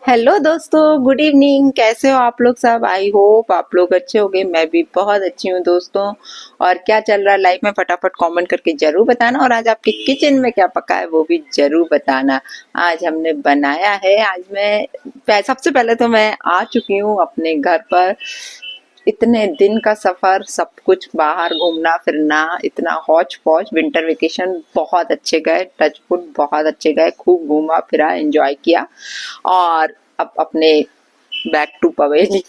Hello दोस्तों, good evening. कैसे हो आप लोग सब? आई होप आप लोग अच्छे होंगे। मैं भी बहुत अच्छी हूँ दोस्तों। और क्या चल रहा है लाइफ में, फटाफट कमेंट करके जरूर बताना। और आज आपके किचन में क्या पका है वो भी जरूर बताना। आज हमने बनाया है, आज मैं सबसे पहले तो मैं आ चुकी हूँ अपने घर पर। इतने दिन का सफर, सब कुछ बाहर घूमना फिरना, इतना हौच पौच, विंटर वेकेशन बहुत अच्छे गए, टचवुड बहुत अच्छे गए। खूब घूमा फिरा, एंजॉय किया। और अब अपने बैक टू पवेली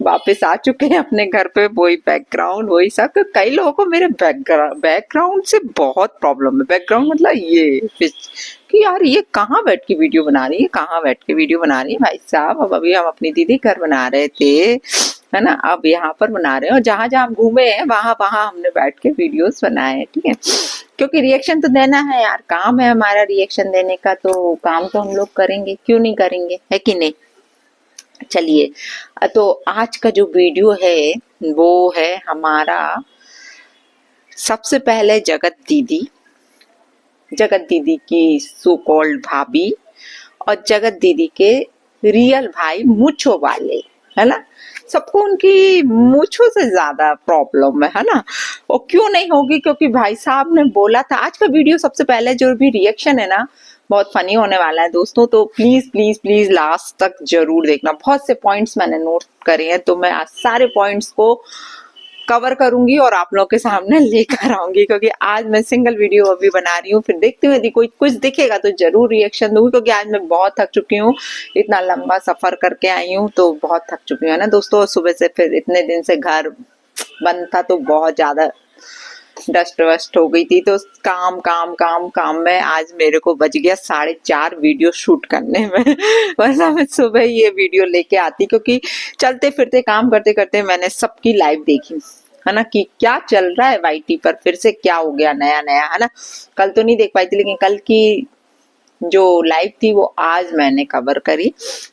वापस आ चुके हैं अपने घर पे। वही बैकग्राउंड, वही सब। तो कई लोगों को मेरे बैकग्राउंड से बहुत प्रॉब्लम है। बैकग्राउंड मतलब ये कि यार ये कहाँ बैठ के वीडियो बना रही है, कहाँ बैठ के वीडियो बना रही है भाई साहब। अब अभी हम अपनी दीदी घर बना रहे थे, है ना। अब यहाँ पर बना रहे हैं, और जहां जहां हम घूमे हैं वहां वहां हमने बैठ के वीडियोस बनाए हैं, ठीक है। क्योंकि रिएक्शन तो देना है यार, काम है हमारा रिएक्शन देने का। तो काम तो हम लोग करेंगे, क्यों नहीं करेंगे, है कि नहीं। चलिए, तो आज का जो वीडियो है वो है हमारा, सबसे पहले जगत दीदी की सो कॉल्ड भाभी, और जगत दीदी के रियल भाई मूंछों वाले, है ना। सबको उनकी मूंछों से ज्यादा प्रॉब्लम है ना। और क्यों नहीं होगी, क्योंकि भाई साहब ने बोला था। आज का वीडियो सबसे पहले जो भी रिएक्शन है ना, बहुत फनी होने वाला है दोस्तों। तो प्लीज प्लीज प्लीज लास्ट तक जरूर देखना। बहुत से पॉइंट्स मैंने नोट करे हैं, तो मैं आज सारे पॉइंट्स को कवर करूंगी और आप लोगों के सामने लेकर आऊंगी। क्योंकि आज मैं सिंगल वीडियो अभी बना रही हूँ, फिर देखती हूँ यदि कोई कुछ दिखेगा तो जरूर रिएक्शन दूंगी। क्योंकि आज मैं बहुत थक चुकी हूँ, इतना लंबा सफर करके आई हूँ तो बहुत थक चुकी हूँ, है ना दोस्तों। सुबह से फिर इतने दिन से घर बंद था तो बहुत ज्यादा डस्ट वस्ट हो गई थी। तो काम काम काम काम में आज मेरे को बज गया 4:30 वीडियो शूट करने में वरना मैं सुबह ही ये वीडियो लेके आती। क्योंकि चलते फिरते काम करते करते मैंने सबकी लाइव देखी, है ना, कि क्या चल रहा है वाईटी पर, फिर से क्या हो गया नया नया, है ना। कल तो नहीं देख पाई थी, लेकिन कल की जो लाइव थी वो आज मैंने कवर करी,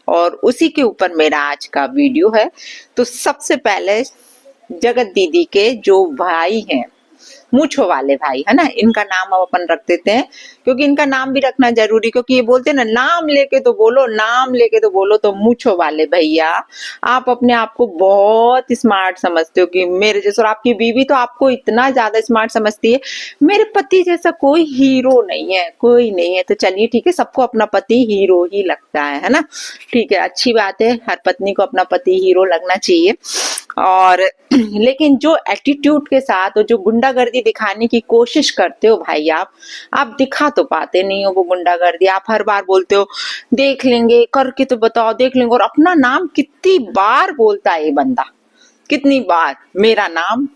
और उसी के ऊपर मेरा आज का वीडियो है। तो सबसे पहले जगत दीदी के जो भाई हैं, मूंछों वाले भाई, है ना, इनका नाम अब अपन रख देते हैं। क्योंकि इनका नाम भी रखना जरूरी, क्योंकि ये बोलते हैं ना, नाम लेके तो बोलो, नाम लेके तो बोलो। तो मूंछों वाले भैया, आप अपने आप को बहुत स्मार्ट समझते हो कि मेरे जैसे, और आपकी बीवी तो आपको इतना ज्यादा स्मार्ट समझती है। मेरे पति जैसा कोई हीरो नहीं है, कोई नहीं है। तो चलिए ठीक है, सबको अपना पति हीरो ही लगता है ना। ठीक है, अच्छी बात है, हर पत्नी को अपना पति हीरो लगना चाहिए। और लेकिन जो एटीट्यूड के साथ और जो गुंडागर्दी दिखाने की कोशिश करते हो भाई, आप दिखा तो पाते नहीं हो वो गुंडागर्दी। आप हर बार बोलते हो देख लेंगे, करके तो बताओ, देख लेंगे। और अपना नाम कितनी बार बोलता है ये बंदा, कितनी बार, मेरा नाम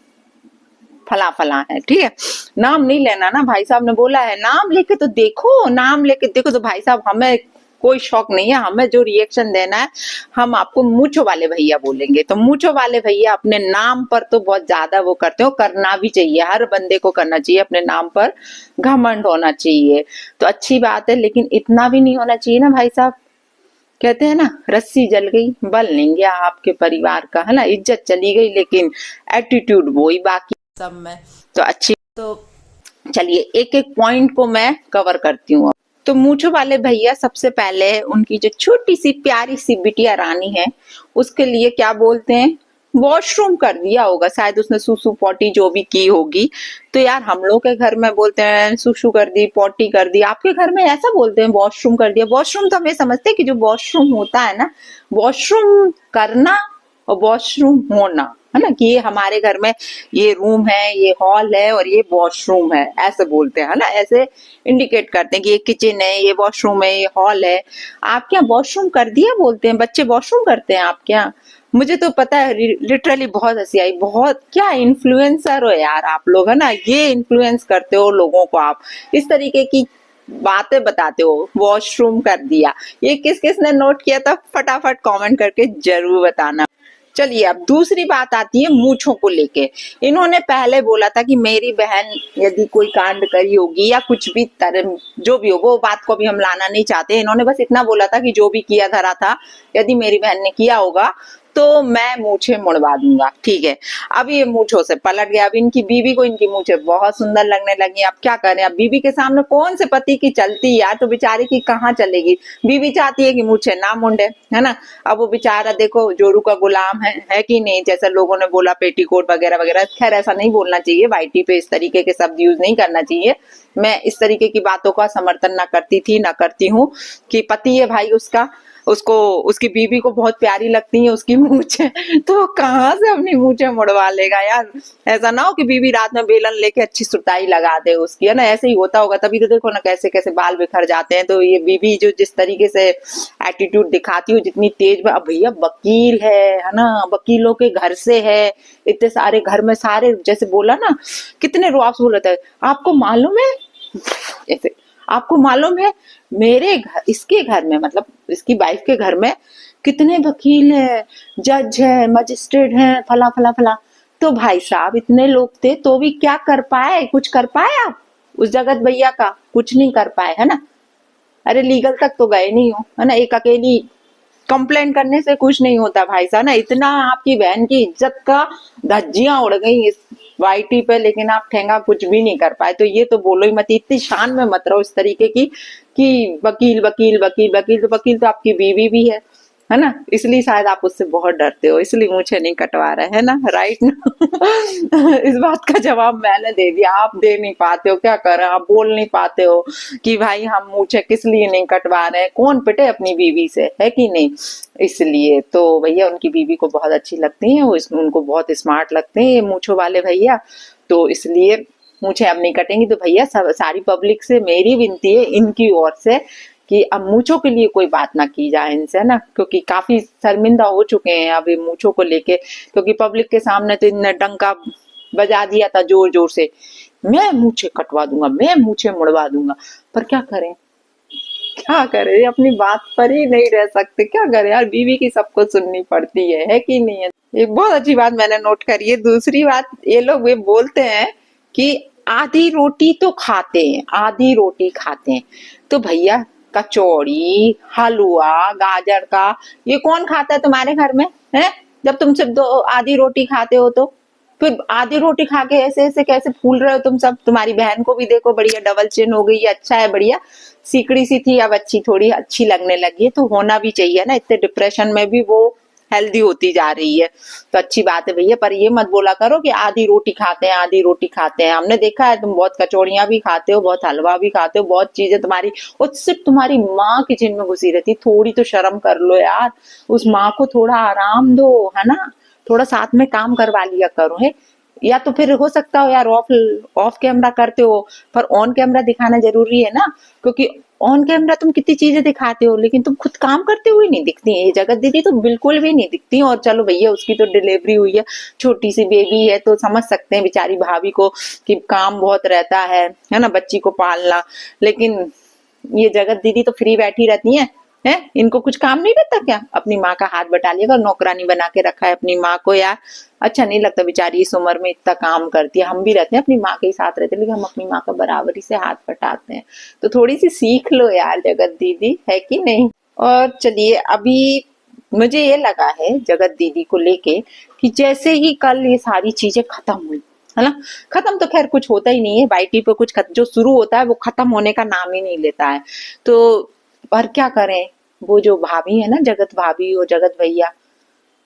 फला फला है, ठीक है। नाम नहीं लेना ना, भाई साहब ने बोला है नाम लेके तो देखो, नाम लेके देखो। तो भाई साहब हमें कोई शौक नहीं है, हमें जो रिएक्शन देना है हम आपको मूंछों वाले भैया बोलेंगे। तो मूंछों वाले भैया अपने नाम पर तो बहुत ज्यादा वो करते हो, करना भी चाहिए, हर बंदे को करना चाहिए, अपने नाम पर घमंड होना चाहिए। तो अच्छी बात है, लेकिन इतना भी नहीं होना चाहिए ना भाई साहब। कहते हैं ना, रस्सी जल गई बल नहीं गया आपके परिवार का, है ना। इज्जत चली गई लेकिन एटीट्यूड वही बाकी सब में। तो अच्छी, तो चलिए एक एक पॉइंट को मैं कवर करती हूँ। तो मूंछों वाले भैया, सबसे पहले उनकी जो छोटी सी प्यारी सी बिटिया रानी है, उसके लिए क्या बोलते हैं, वॉशरूम कर दिया होगा शायद उसने, सुसु पॉटी जो भी की होगी। तो यार हम लोग के घर में बोलते हैं सुसु कर दी, पॉटी कर दी, आपके घर में ऐसा बोलते हैं वॉशरूम कर दिया। वॉशरूम तो हमें समझते हैं कि जो वॉशरूम होता है ना, वॉशरूम करना और वॉशरूम होना, है ना, कि ये हमारे घर में ये रूम है, ये हॉल है और ये वॉशरूम है, ऐसे बोलते हैं, है ना। ऐसे इंडिकेट करते हैं कि ये किचन है, ये वॉशरूम है, ये हॉल है। आप क्या वॉशरूम कर दिया बोलते हैं? बच्चे वॉशरूम करते हैं आप क्या? मुझे तो पता है, लिटरली बहुत हंसी आई। बहुत क्या इन्फ्लुएंसर हो यार आप लोग, है ना। ये इन्फ्लुएंस करते हो लोगों को, आप इस तरीके की बातें बताते हो, वॉशरूम कर दिया। ये किस किसने नोट किया था, फटाफट कमेंट करके जरूर बताना। चलिए, अब दूसरी बात आती है मूंछों को लेके। इन्होंने पहले बोला था कि मेरी बहन यदि कोई कांड करी होगी या कुछ भी तरह जो भी हो, वो बात को भी हम लाना नहीं चाहते। इन्होंने बस इतना बोला था कि जो भी किया धरा था, यदि मेरी बहन ने किया होगा तो मैं मूछें मुड़वा दूंगा। ठीक है, अब ये मूछों से पलट गया। अब इनकी बीवी को इनकी मूछें बहुत सुंदर लगने लगी। अब क्या करें, अब बीवी के सामने कौन से पति की चलती यार, तो बेचारी की कहाँ चलेगी। बीवी चाहती है कि मूछें ना मुंडे, है ना। अब वो बेचारा देखो जोरू का गुलाम है कि नहीं, जैसे लोगों ने बोला पेटीकोट वगैरह वगैरह। खैर ऐसा नहीं बोलना चाहिए, वाईटी पे इस तरीके के शब्द यूज नहीं करना चाहिए। मैं इस तरीके की बातों का समर्थन ना करती थी, ना करती हूँ। कि पति है भाई उसका, उसको उसकी बीवी को बहुत प्यारी लगती है उसकी मूछें, तो कहाँ से अपनी मूछें मुड़वा लेगा यार। ऐसा ना हो कि बीवी रात में बेलन लेके अच्छी सुताई लगा दे उसकी, है ना। ऐसे ही होता होगा, तभी तो देखो ना कैसे कैसे बाल बिखर जाते हैं। तो ये बीवी जो जिस तरीके से एटीट्यूड दिखाती हो, जितनी तेज में, अब भैया वकील है ना, वकीलों के घर से है, इतने सारे घर में सारे, जैसे बोला ना कितने रुआब से बोला था, आपको मालूम है ऐसे, आपको मालूम है मेरे घर, इसके घर में, मतलब इसकी वाइफ के घर में कितने वकील है, जज है, मजिस्ट्रेट है, फला फला फला। तो भाई साहब इतने लोग थे तो भी क्या कर पाए, कुछ कर पाए आप उस जगत भैया का? कुछ नहीं कर पाए, है ना। अरे लीगल तक तो गए नहीं हो, है ना। एक अकेली कंप्लेन करने से कुछ नहीं होता भाई साहब ना। इतना आपकी बहन की इज्जत का धज्जियां उड़ गई इस वाईटी पे, लेकिन आप ठेंगा कुछ भी नहीं कर पाए। तो ये तो बोलो ही मत, इतनी शान में मत रहो इस तरीके की कि वकील वकील वकील वकील। तो वकील तो आपकी बीवी भी है ना। इसलिए शायद आप उससे बहुत डरते हो, इसलिए मुझे नहीं कटवा रहे, है ना, राइट ना। इस बात का जवाब मैंने दे दिया, आप दे नहीं पाते हो, क्या करें, आप बोल नहीं पाते हो कि भाई हम मुझे किस लिए नहीं कटवा रहे हैं। कौन पिटे अपनी बीवी से, है कि नहीं। इसलिए तो भैया उनकी बीवी को बहुत अच्छी लगती है, वो उनको बहुत स्मार्ट लगते हैं ये मूछों वाले भैया। तो इसलिए मुझे अब नहीं कटेंगी। तो भैया सारी पब्लिक से मेरी विनती है इनकी ओर से कि अब मूछों के लिए कोई बात ना की जाए इनसे, है ना। क्योंकि काफी शर्मिंदा हो चुके हैं अब ये मूछों को लेके, क्योंकि पब्लिक के सामने तो इनने डंका बजा दिया था जोर जोर से, मैं मूछें कटवा दूंगा, मैं मूछें मुड़वा दूंगा। पर क्या करें, क्या करें, अपनी बात पर ही नहीं रह सकते। क्या करें यार, बीवी की सबको सुननी पड़ती है कि नहीं है। एक बहुत अच्छी बात मैंने नोट करी है। दूसरी बात, ये लोग ये बोलते हैं कि आधी रोटी तो खाते हैं, आधी रोटी खाते हैं। तो भैया कचौड़ी, हलवा, गाजर का, ये कौन खाता है तुम्हारे घर में, है। जब तुम सिर्फ दो आधी रोटी खाते हो तो फिर आधी रोटी खा के ऐसे ऐसे कैसे फूल रहे हो तुम सब। तुम्हारी बहन को भी देखो, बढ़िया डबल चिन हो गई है, अच्छा है, बढ़िया सीकड़ी सी थी, अब अच्छी, थोड़ी अच्छी लगने लगी है। तो होना भी चाहिए ना, इतने डिप्रेशन में भी वो हेल्दी होती जा रही है, तो अच्छी बात है भैया। पर ये मत बोला करो कि आधी रोटी खाते हैं, आधी रोटी खाते हैं। हमने देखा है तुम बहुत कचौड़ियां भी खाते हो, बहुत हलवा भी खाते हो, बहुत चीजें तुम्हारी, और सिर्फ तुम्हारी माँ किचन में घुसी रहती। थोड़ी तो शर्म कर लो यार, उस माँ को थोड़ा आराम दो, है ना। थोड़ा साथ में काम करवा लिया करो, है। या तो फिर हो सकता हो यार ऑफ ऑफ कैमरा करते हो, पर ऑन कैमरा दिखाना जरूरी है ना। क्योंकि ऑन कैमरा तुम कितनी चीजें दिखाते हो, लेकिन तुम खुद काम करते हुए नहीं दिखती है। ये जगत दीदी तो बिल्कुल भी नहीं दिखती। और चलो भैया उसकी तो डिलीवरी हुई है, छोटी सी बेबी है, तो समझ सकते हैं बेचारी भाभी को कि काम बहुत रहता है ना, बच्ची को पालना। लेकिन ये जगत दीदी तो फ्री बैठी रहती है, इनको कुछ काम नहीं रहता क्या? अपनी माँ का हाथ बटा लिया, नौकरानी बना के रखा है अपनी माँ को यार। अच्छा नहीं लगता, बेचारी इस उम्र में इतना काम करती है। हम भी रहते हैं अपनी माँ के साथ रहते हैं, लेकिन हम अपनी माँ का बराबरी से हाथ बटाते हैं। तो थोड़ी सी सीख लो यार जगत दीदी, है कि नहीं। और चलिए, अभी मुझे ये लगा है जगत दीदी को लेके कि जैसे ही कल ये सारी चीजें खत्म हुई, है ना। खत्म तो खैर कुछ होता ही नहीं है वाईटी पे, कुछ जो शुरू होता है वो खत्म होने का नाम ही नहीं लेता है। तो पर क्या करें, वो जो भाभी है ना, जगत भाभी और जगत भैया,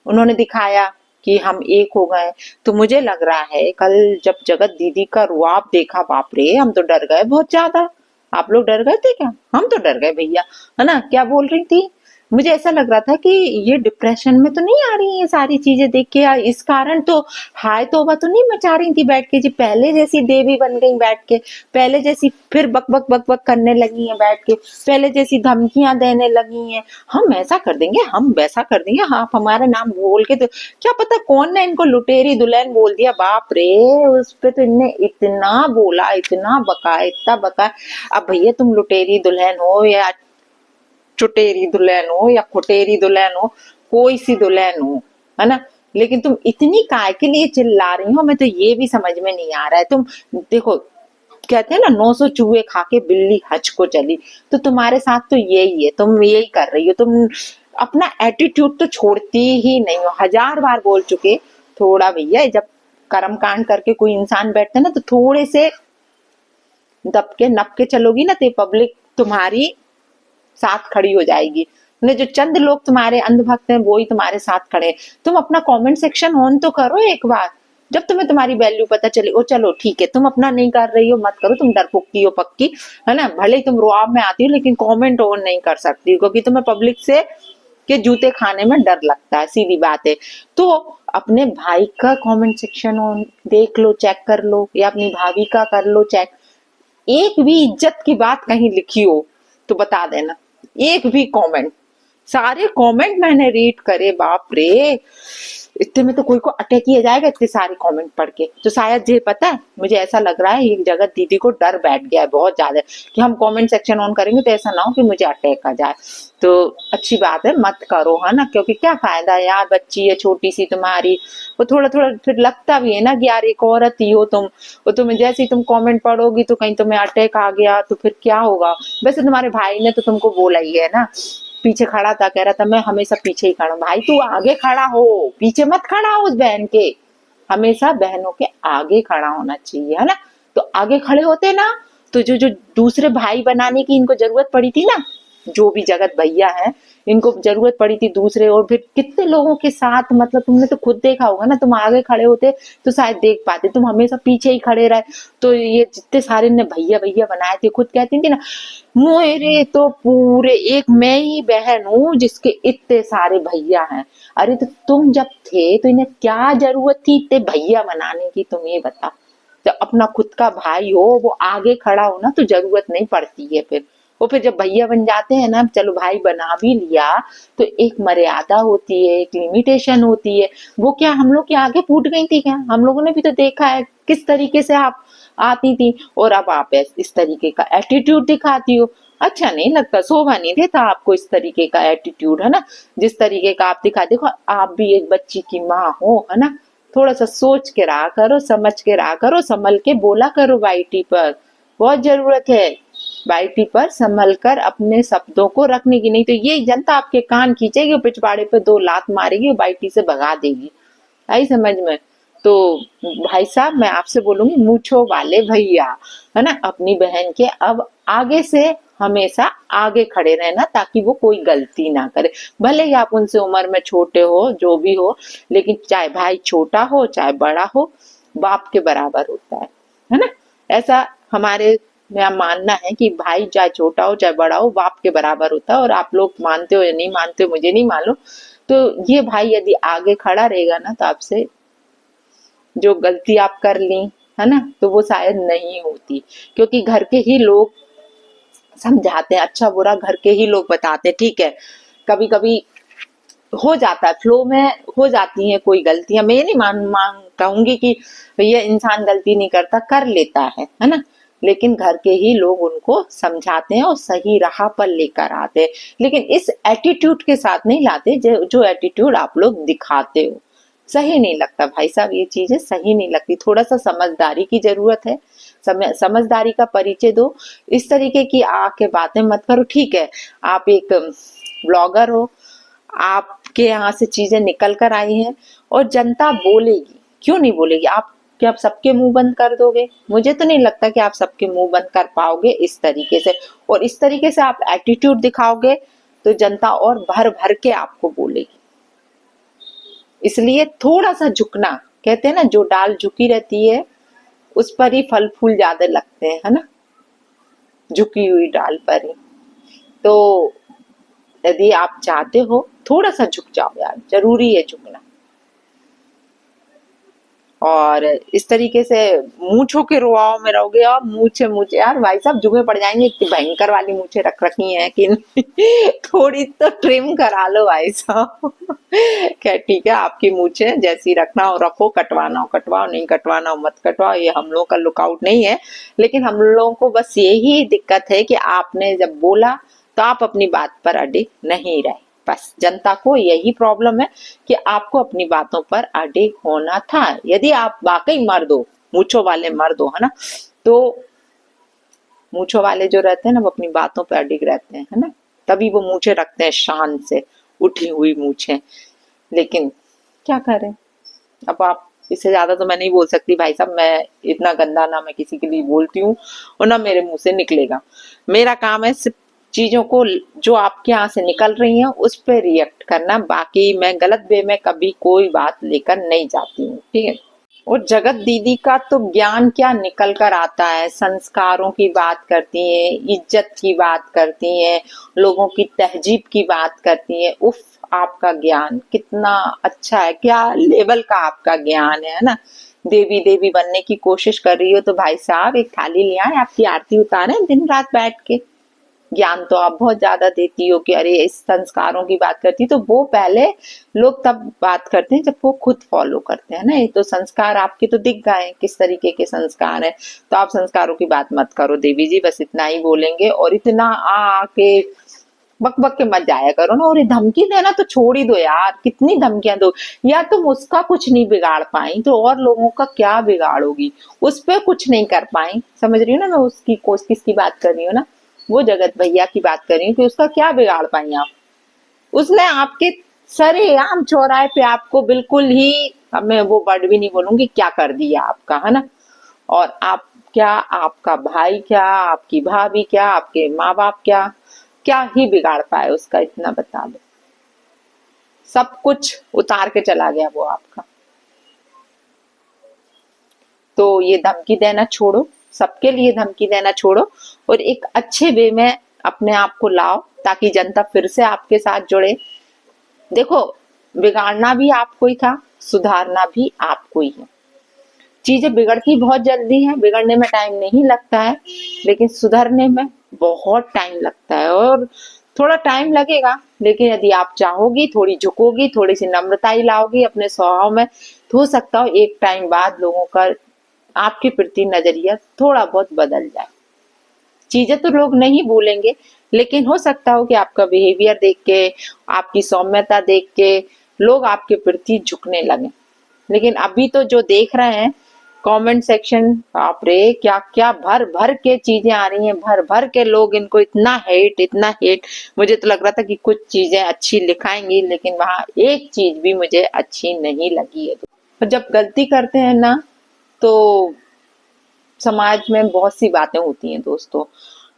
उन्होंने दिखाया कि हम एक हो गए। तो मुझे लग रहा है कल जब जगत दीदी का रुआब देखा, बाप रे, हम तो डर गए बहुत ज्यादा। आप लोग डर गए थे क्या? हम तो डर गए भैया, है ना। क्या बोल रही थी, मुझे ऐसा लग रहा था कि ये डिप्रेशन में तो नहीं आ रही है सारी चीजें देख के, इस कारण तो हाय तौबा तो नहीं मचा रही थी बैठ के जी, पहले जैसी देवी बन गई बैठ के, पहले जैसी फिर बक बक बक बक करने लगी हैं बैठ के, पहले जैसी धमकियां देने लगी हैं, हम ऐसा कर देंगे, हम वैसा कर देंगे, आप हमारा नाम बोल के। तो क्या पता कौन ने इनको लुटेरी दुल्हन बोल दिया, बाप रे। उस पे तो इनने इतना बोला, इतना बका, इतना बका। अब भैया तुम लुटेरी दुल्हन हो या चुटेरी दुल्हन हो या खुटेरी दुल्हन हो, कोई सी दुल्हन हो, है ना, लेकिन तुम इतनी काय के लिए चिल्ला रही हो, मैं तो ये भी समझ में नहीं आ रहा है। तुम देखो, कहते हैं ना 900 चूहे खा के बिल्ली हज को चली, तो तुम्हारे साथ तो यही है, तुम यही कर रही हो। तुम अपना एटीट्यूड तो छोड़ती ही नहीं हो। 1000 बार बोल चुके, थोड़ा भैया जब कर्म कांड करके कोई इंसान बैठते ना तो थोड़े से दब के नप के चलोगी ना तो पब्लिक तुम्हारी साथ खड़ी हो जाएगी। ने जो चंद लोग तुम्हारे अंधभक्त हैं वो ही तुम्हारे साथ खड़े हैं। तुम अपना कमेंट सेक्शन ऑन तो करो एक बार, जब तुम्हें तुम्हारी वैल्यू पता चले। ओ चलो ठीक है, तुम अपना नहीं कर रही हो मत करो, तुम डरपोकी हो पक्की, है ना, भले ही तुम रुआब में आती हो लेकिन कमेंट ऑन नहीं कर सकती क्योंकि तुम्हें पब्लिक से के जूते खाने में डर लगता है, सीधी बात है। तो अपने भाई का कमेंट सेक्शन ऑन देख लो, चेक कर लो, या अपनी भाभी का कर लो चेक। एक भी इज्जत की बात कहीं लिखी हो तो बता देना, एक भी कमेंट। सारे कमेंट मैंने रीड करे, बाप रे, इतने में तो कोई को अटैक किया जाएगा इतने सारे कमेंट पढ़ के। तो शायद ये पता है, मुझे ऐसा लग रहा है एक जगत दीदी को डर बैठ गया है बहुत ज्यादा कि हम कमेंट सेक्शन ऑन करेंगे तो ऐसा ना हो कि मुझे अटैक आ जाए। तो अच्छी बात है, मत करो, है ना, क्योंकि क्या फायदा है यार, बच्ची है छोटी सी तुम्हारी, वो थोड़ा थोड़ा फिर लगता भी है ना कि यार एक औरत ही हो तुम, वो तुम्हें जैसे ही तुम कमेंट पढ़ोगी तो कहीं तुम्हें अटैक आ गया तो फिर क्या होगा। वैसे तुम्हारे भाई ने तो तुमको बोला ही है ना, पीछे खड़ा था, कह रहा था मैं हमेशा पीछे ही खड़ा हूं। भाई तू आगे खड़ा हो, पीछे मत खड़ा हो उस बहन के, हमेशा बहनों के आगे खड़ा होना चाहिए, है ना। तो आगे खड़े होते ना तो जो जो दूसरे भाई बनाने की इनको जरूरत पड़ी थी ना, जो भी जगत भैया है इनको जरूरत पड़ी थी दूसरे, और फिर कितने लोगों के साथ, मतलब तुमने तो खुद देखा होगा ना, तुम आगे खड़े होते तो शायद देख पाते, तुम हमेशा पीछे ही खड़े रहे तो ये जितने सारे ने भैया भैया बनाए थे, खुद कहती थी ना मेरे तो पूरे एक मैं ही बहन हूँ जिसके इतने सारे भैया हैं। अरे तो तुम जब थे तो इन्हें क्या जरूरत थी इतने भैया बनाने की, तुम ये बता। जब अपना खुद का भाई हो वो आगे खड़ा हो ना तो जरूरत नहीं पड़ती है फिर। वो फिर जब भैया बन जाते हैं ना, चलो भाई बना भी लिया तो एक मर्यादा होती है, एक लिमिटेशन होती है। वो क्या हम लोग के आगे फूट गई थी क्या? हम लोगों ने भी तो देखा है किस तरीके से आप आती थी, और अब आप इस तरीके का एटीट्यूड दिखाती हो। अच्छा नहीं लगता, शोभा नहीं देता आपको इस तरीके का एटीट्यूड, है ना, जिस तरीके का आप दिखा। देखो आप भी एक बच्ची की माँ हो, है ना, थोड़ा सा सोच के रहा करो, समझ के रहा करो, संभल के बोला करो वाईटी पर, बहुत जरूरत है वाईटी पर संभल कर अपने शब्दों को रखने की। नहीं तो ये जनता आपके कान खींचेगी, पिछवाड़े पे 2 लात मारेगी, वाईटी से भगा देगी। आई समझ में। तो भाई साहब मैं आपसे बोलूंगी मूंछों वाले भैया, है ना, अपनी बहन के अब आगे से हमेशा आगे खड़े रहना ताकि वो कोई गलती ना करे। भले ही आप उनसे उम्र में छोटे हो जो भी हो, लेकिन चाहे भाई छोटा हो चाहे बड़ा हो, बाप के बराबर होता है ना। ऐसा हमारे में मानना है कि भाई चाहे छोटा हो चाहे बड़ा हो बाप के बराबर होता है। और आप लोग मानते हो या नहीं मानते हो मुझे नहीं मालूम। तो ये भाई यदि आगे खड़ा रहेगा ना तो आपसे जो गलती आप कर ली, है ना, तो वो शायद नहीं होती, क्योंकि घर के ही लोग समझाते हैं, अच्छा बुरा घर के ही लोग बताते हैं। ठीक है, कभी कभी हो जाता है, फ्लो में हो जाती है कोई गलतियां, मैं ये नहीं मान कहूंगी कि भैया इंसान गलती नहीं करता, कर लेता है ना, लेकिन घर के ही लोग उनको समझाते हैं और सही राह पर लेकर आते हैं। लेकिन इस एटीट्यूड के साथ नहीं लाते जो एटीट्यूड आप लोग दिखाते हो। सही नहीं लगता भाई साहब, ये चीजें सही नहीं लगती। थोड़ा सा समझदारी की जरूरत है, समझदारी का परिचय दो। इस तरीके की आके बातें मत करो। ठीक है, आप एक ब्लॉगर हो, आपके यहाँ से चीजें निकल कर आई हैं और जनता बोलेगी, क्यों नहीं बोलेगी। आप क्या आप सबके मुंह बंद कर दोगे? मुझे तो नहीं लगता कि आप सबके मुंह बंद कर पाओगे इस तरीके से। और इस तरीके से आप एटीट्यूड दिखाओगे तो जनता और भर भर के आपको बोलेगी। इसलिए थोड़ा सा झुकना, कहते हैं ना जो डाल झुकी रहती है उस पर ही फल फूल ज्यादा लगते हैं, है ना, झुकी हुई डाल पर ही। तो यदि आप चाहते हो थोड़ा सा झुक जाओ यार, जरूरी है झुकना। और इस तरीके से मूंछों के रुआव में रहोगे और मूछे मूछे यार भाई साहब जुगे पड़ जाएंगे। इतनी भयंकर वाली मूछे रख रखी हैं कि थोड़ी तो ट्रिम करा लो भाई साहब। क्या ठीक है, आपकी मूछे जैसी रखना हो रखो, कटवाना हो कटवाओ, नहीं कटवाना हो मत कटवाओ, ये हम लोगों का लुकआउट नहीं है। लेकिन हम लोगों को बस यही दिक्कत है कि आपने जब बोला तो आप अपनी बात पर अड़े नहीं रहे। बस जनता को यही प्रॉब्लम है कि आपको अपनी बातों पर अडिग होना था। यदि आप वाकई मर्द हो, मूंछों वाले मर्द हो, है ना, तो मूंछों वाले जो रहते हैं ना वो अपनी बातों पर अडिग रहते हैं, है ना, तभी वो मूंछें रखते हैं शान से। उठी हुई मूछें। लेकिन क्या करें, अब आप इससे ज्यादा तो मैं नहीं बोल सकती भाई साहब। मैं इतना गंदा ना मैं किसी के लिए बोलती हूँ और ना मेरे मुंह से निकलेगा। मेरा काम है सिर्फ चीजों को जो आपके यहाँ से निकल रही हैं उस पर रिएक्ट करना। बाकी मैं गलत वे में कभी कोई बात लेकर नहीं जाती हूँ, ठीक है। और जगत दीदी का तो ज्ञान क्या निकल कर आता है, संस्कारों की बात करती हैं, इज्जत की बात करती हैं, लोगों की तहजीब की बात करती हैं। उफ, आपका ज्ञान कितना अच्छा है, क्या लेवल का आपका ज्ञान है ना। देवी देवी बनने की कोशिश कर रही हो तो भाई साहब एक थाली ले आए, आपकी आरती उतारे दिन रात बैठ के। ज्ञान तो आप बहुत ज्यादा देती हो कि अरे इस संस्कारों की बात करती, तो वो पहले लोग तब बात करते हैं जब वो खुद फॉलो करते हैं ना। ये तो संस्कार आपके तो दिख गए किस तरीके के संस्कार हैं। तो आप संस्कारों की बात मत करो देवी जी, बस इतना ही बोलेंगे। और इतना आके बक बक के मत जाया करो ना। और ये धमकी देना तो छोड़ ही दो यार, कितनी धमकियां दो। या तुम उसका कुछ नहीं बिगाड़ पाई तो और लोगों का क्या बिगाड़ोगी, उस पर कुछ नहीं कर पाई। समझ रही हो ना मैं उसकी किसकी बात कर रही हूँ ना, वो जगत भैया की बात कर रही हूँ कि उसका क्या बिगाड़ पाई आप। उसने आपके सरेआम चौराहे पे आपको बिल्कुल ही, अब मैं वो वर्ड भी नहीं बोलूंगी, क्या कर दिया आपका, है ना। और आप क्या, आपका भाई क्या, आपकी भाभी क्या, आपके माँ बाप क्या, क्या ही बिगाड़ पाए उसका, इतना बता दो। सब कुछ उतार के चला गया वो आपका। तो ये धमकी देना छोड़ो, सबके लिए धमकी देना छोड़ो और एक अच्छे वे में अपने आप को लाओ ताकि जनता फिर से आपके साथ जुड़े। देखो, बिगाड़ना भी आपको ही था, सुधारना भी आपको ही है। चीजें बिगड़ती बहुत जल्दी है, बिगड़ने में टाइम नहीं लगता है, लेकिन सुधरने में बहुत टाइम लगता है। और थोड़ा टाइम लगेगा, लेकिन यदि आप चाहोगी, थोड़ी झुकोगी, थोड़ी सी नम्रता ही लाओगी अपने स्वभाव में, तो हो सकता हो एक टाइम बाद लोगों का आपके प्रति नजरिया थोड़ा बहुत बदल जाए। चीजें तो लोग नहीं भूलेंगे, लेकिन हो सकता हो कि आपका बिहेवियर देख के, आपकी सौम्यता देख के लोग आपके प्रति झुकने लगे। लेकिन अभी तो जो देख रहे हैं कमेंट सेक्शन, बाप रे, क्या क्या भर भर के चीजें आ रही हैं, भर भर के लोग इनको इतना हेट, इतना हेट। मुझे तो लग रहा था कि कुछ चीजें अच्छी लिखाएंगी, लेकिन वहां एक चीज भी मुझे अच्छी नहीं लगी है। और जब गलती करते हैं ना, तो समाज में बहुत सी बातें होती हैं दोस्तों,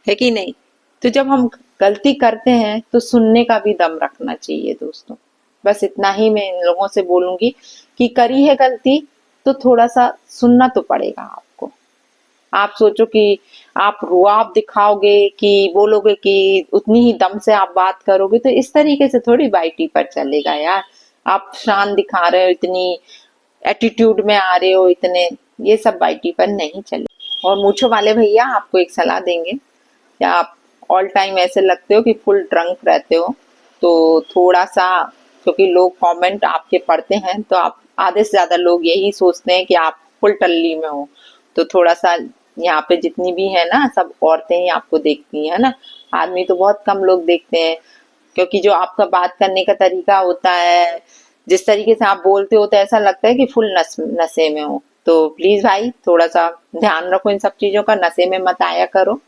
है कि नहीं। तो जब हम गलती करते हैं तो सुनने का भी दम रखना चाहिए दोस्तों। बस इतना ही मैं इन लोगों से बोलूंगी कि करी है गलती तो थोड़ा सा सुनना तो पड़ेगा आपको। आप सोचो कि आप रुआब दिखाओगे कि बोलोगे कि उतनी ही दम से आप बात करोगे, तो इस तरीके से थोड़ी बाइटी पर चलेगा यार। आप शान दिखा रहे हो, इतनी एटीट्यूड में आ रहे हो, इतने, ये सब बाइटी पर नहीं चले। और मूछों वाले भैया आपको एक सलाह देंगे, क्या आप ऑल टाइम ऐसे लगते हो कि फुल ड्रंक रहते हो, तो थोड़ा सा, क्योंकि लोग कमेंट आपके पढ़ते हैं तो आप आधे से ज्यादा लोग यही सोचते हैं कि आप फुल टल्ली में हो। तो थोड़ा सा यहाँ पे जितनी भी है ना, सब औरतें ही आपको देखती है ना, आदमी तो बहुत कम लोग देखते हैं। क्योंकि जो आपका बात करने का तरीका होता है, जिस तरीके से आप बोलते हो, तो ऐसा लगता है कि फुल नशे में हो। तो प्लीज भाई थोड़ा सा ध्यान रखो इन सब चीजों का, नशे में मत आया करो,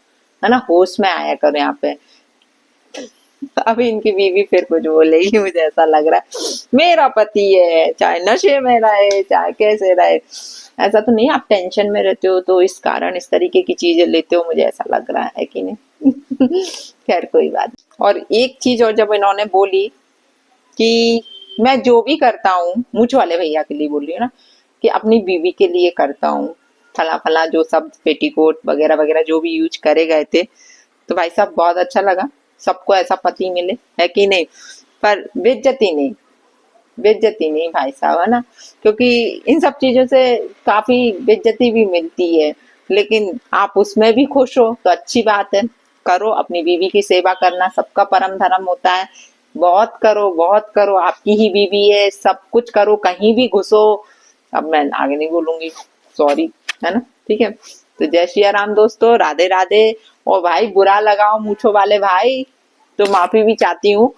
है ना, होश में आया करो यहाँ पे। अभी इनकी बीवी फिर कुछ बोलेगी, मुझे ऐसा लग रहा है। मेरा पति है, चाहे नशे में रहे चाहे कैसे रहे, ऐसा तो नहीं आप टेंशन में रहते हो तो इस कारण इस तरीके की चीजें लेते हो, मुझे ऐसा लग रहा है कि नहीं। खैर कोई बात। और एक चीज और जब इन्होंने बोली कि मैं जो भी करता हूँ, मूछ वाले भैया के लिए बोल रही हूँ ना, कि अपनी बीवी के लिए करता हूँ, फला फला जो सब पेटीकोट वगैरह वगैरह जो भी यूज करे गए थे, तो भाई साहब बहुत अच्छा लगा। सबको ऐसा पति मिले, है कि नहीं। पर बेइज्जती नहीं, बेइज्जती नहीं भाई साहब, है ना। क्योंकि इन सब चीजों से काफी बेइज्जती भी मिलती है, लेकिन आप उसमें भी खुश हो तो अच्छी बात है। करो, अपनी बीवी की सेवा करना सबका परम धर्म होता है। बहुत करो, बहुत करो, आपकी ही बीवी है, सब कुछ करो, कहीं भी घुसो। अब मैं आगे नहीं बोलूंगी, सॉरी, है ना, ठीक है। तो जय श्री राम दोस्तों, राधे राधे। और भाई बुरा लगाओ मूछों वाले भाई तो माफी भी चाहती हूँ,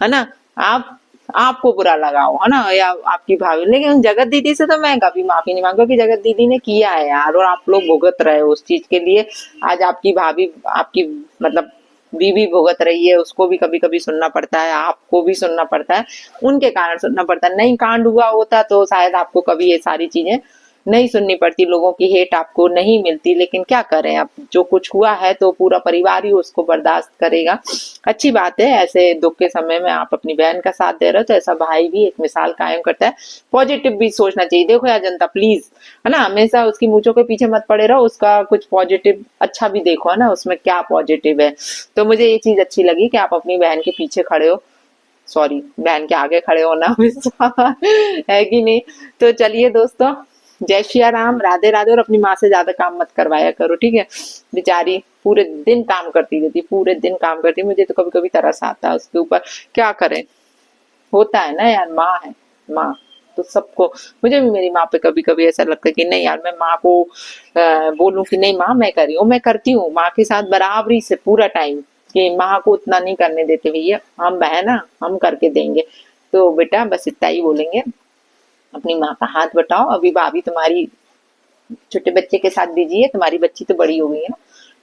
है ना। आप आपको बुरा लगाओ, है ना, या आपकी भाभी, लेकिन जगत दीदी से तो मैं कभी माफी नहीं मांगू, क्योंकि जगत दीदी ने किया है यार, और आप लोग भुगत रहे हो उस चीज के लिए। आज आपकी भाभी, आपकी मतलब बीवी भुगत रही है, उसको भी कभी कभी सुनना पड़ता है, आपको भी सुनना पड़ता है, उनके कारण सुनना पड़ता है। नहीं कांड हुआ होता तो शायद आपको कभी ये सारी चीजें नहीं सुननी पड़ती, लोगों की हेट आपको नहीं मिलती, लेकिन क्या करें, अब जो कुछ हुआ है तो पूरा परिवार ही उसको बर्दाश्त करेगा। अच्छी बात है, ऐसे दुख के समय में आप अपनी बहन का साथ दे रहे हो तो ऐसा भाई भी एक मिसाल कायम करता है। पॉजिटिव भी सोचना चाहिए। देखो यार जनता, प्लीज, है ना, हमेशा उसकी मूंछों के पीछे मत पड़े रहो, उसका कुछ पॉजिटिव अच्छा भी देखो, है ना, उसमें क्या पॉजिटिव है। तो मुझे ये चीज अच्छी लगी कि आप अपनी बहन के पीछे खड़े हो, सॉरी बहन के आगे खड़े होना हमेशा है कि नहीं। तो चलिए दोस्तों, जय श्री राम, राधे राधे, और अपनी माँ से ज्यादा काम मत करवाया करो, ठीक है। बेचारी पूरे दिन काम करती रहती, पूरे दिन काम करती, मुझे तो कभी कभी तरस आता है उसके ऊपर, क्या करें, होता है ना यार, माँ है, माँ तो सबको। मुझे भी मेरी माँ पे कभी कभी ऐसा लगता है कि नहीं यार, मैं माँ को बोलूं कि नहीं माँ मैं कर रही हूँ, मैं करती हूँ माँ के साथ बराबरी से पूरा टाइम, कि माँ को उतना नहीं करने देते, भैया हम बहन ना, हम करके देंगे। तो बेटा बस इतना ही बोलेंगे, अपनी माँ का हाथ बटाओ। अभी भाभी तुम्हारी छोटे बच्चे के साथ दीजिए, तुम्हारी बच्ची तो बड़ी हो गई है ना,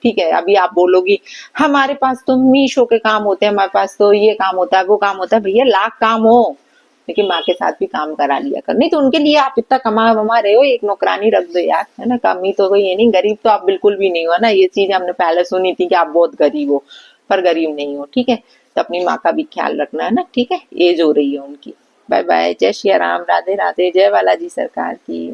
ठीक है। अभी आप बोलोगी हमारे पास तो मीशो के काम होते हैं, हमारे पास तो ये काम होता है वो काम होता है, भैया लाख काम हो, लेकिन माँ के साथ भी काम करा लिया कर। नहीं तो उनके लिए आप इतना कमा वमा रहे हो, एक नौकरानी रख दो यार, है ना। कमी तो कोई ये नहीं, गरीब तो आप बिल्कुल भी नहीं हो ना, ये चीज हमने पहले सुनी थी कि आप बहुत गरीब हो, पर गरीब नहीं हो, ठीक है। तो अपनी माँ का भी ख्याल रखना है ना, ठीक है। एज हो रही है उनकी। बाय बाय, जय श्री राम, राधे राधे, जय बालाजी सरकार की।